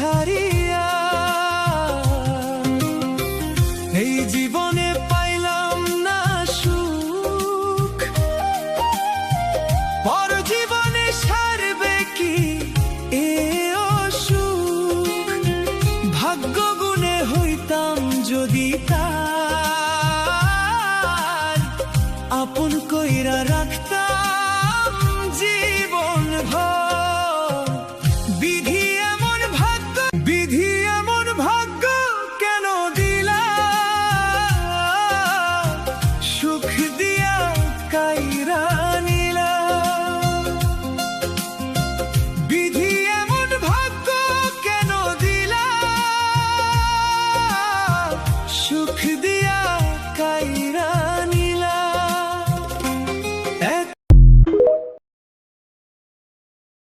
ছাড়িয়া, এই জীবনে পাইলাম না সুখ, পর জীবনে সারবে কি এ অসুখ। ভাগ্য গুণে হইতাম যদি তা